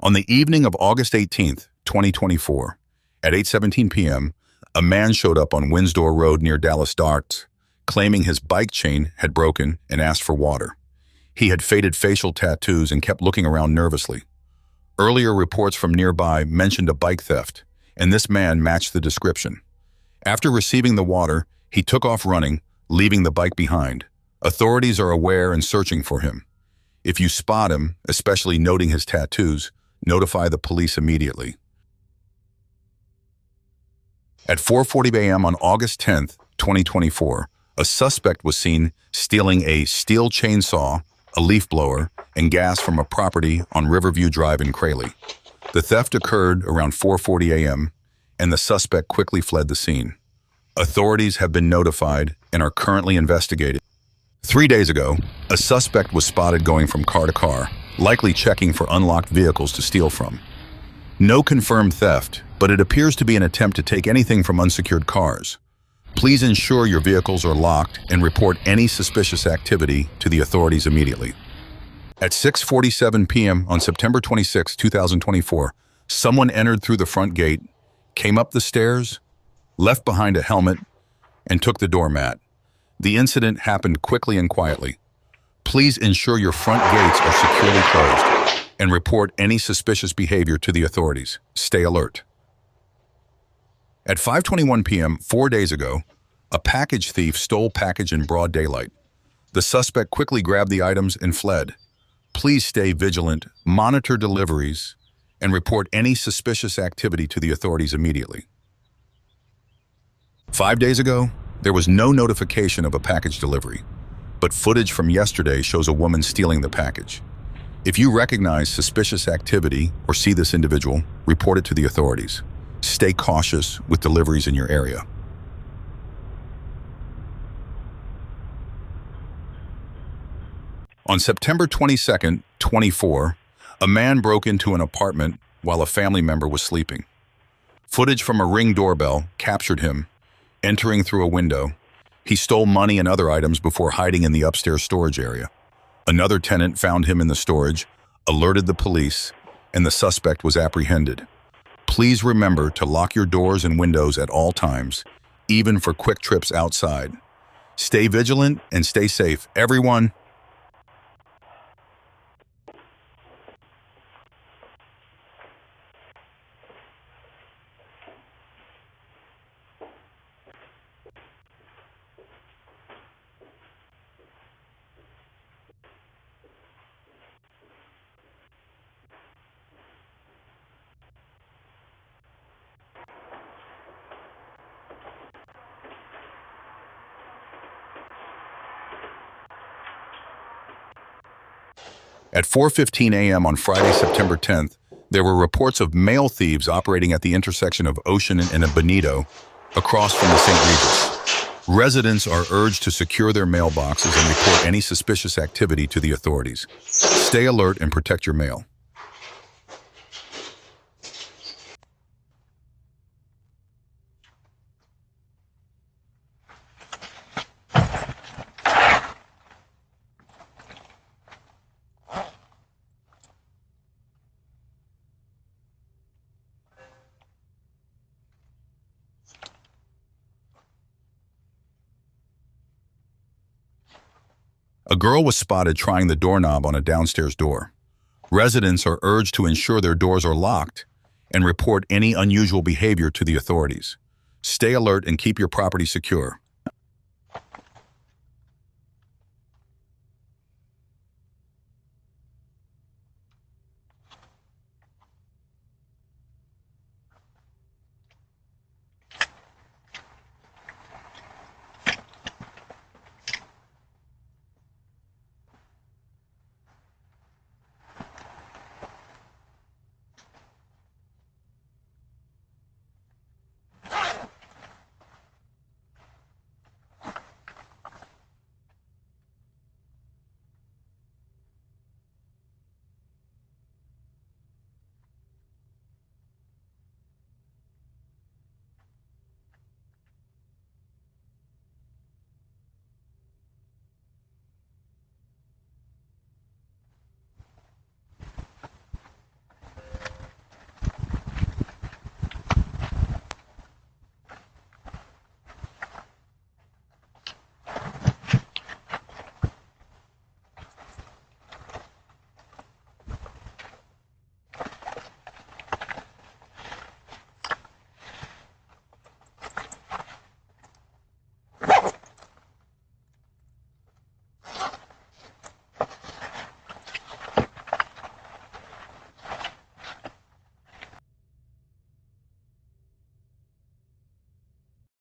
On the evening of August 18th, 2024, at 8:17 p.m., a man showed up on Windsor Road near Dallas Darts, claiming his bike chain had broken and asked for water. He had faded facial tattoos and kept looking around nervously. Earlier reports from nearby mentioned a bike theft, and this man matched the description. After receiving the water, he took off running, leaving the bike behind. Authorities are aware and searching for him. If you spot him, especially noting his tattoos, notify the police immediately. At 4:40 a.m. on August 10th, 2024, a suspect was seen stealing a steel chainsaw, a leaf blower, and gas from a property on Riverview Drive in Crayley. The theft occurred around 4:40 a.m., and the suspect quickly fled the scene. Authorities have been notified and are currently investigating. 3 days ago, a suspect was spotted going from car to car, likely checking for unlocked vehicles to steal from. No confirmed theft, but it appears to be an attempt to take anything from unsecured cars. Please ensure your vehicles are locked and report any suspicious activity to the authorities immediately. At 6:47 p.m. on September 26, 2024, someone entered through the front gate, came up the stairs, left behind a helmet, and took the doormat. The incident happened quickly and quietly. Please ensure your front gates are securely closed and report any suspicious behavior to the authorities. Stay alert. At 5:21 p.m. 4 days ago, a package thief stole package in broad daylight. The suspect quickly grabbed the items and fled. Please stay vigilant, monitor deliveries, and report any suspicious activity to the authorities immediately. 5 days ago, there was no notification of a package delivery, but footage from yesterday shows a woman stealing the package. If you recognize suspicious activity or see this individual, report it to the authorities. Stay cautious with deliveries in your area. On September 22nd, 24, a man broke into an apartment while a family member was sleeping. Footage from a Ring doorbell captured him entering through a window. He stole money and other items before hiding in the upstairs storage area. Another tenant found him in the storage, alerted the police, and the suspect was apprehended. Please remember to lock your doors and windows at all times, even for quick trips outside. Stay vigilant and stay safe, everyone. At 4:15 a.m. on Friday, September 10th, there were reports of male thieves operating at the intersection of Ocean and Bonito, across from the St. Regis. Residents are urged to secure their mailboxes and report any suspicious activity to the authorities. Stay alert and protect your mail. A girl was spotted trying the doorknob on a downstairs door. Residents are urged to ensure their doors are locked and report any unusual behavior to the authorities. Stay alert and keep your property secure.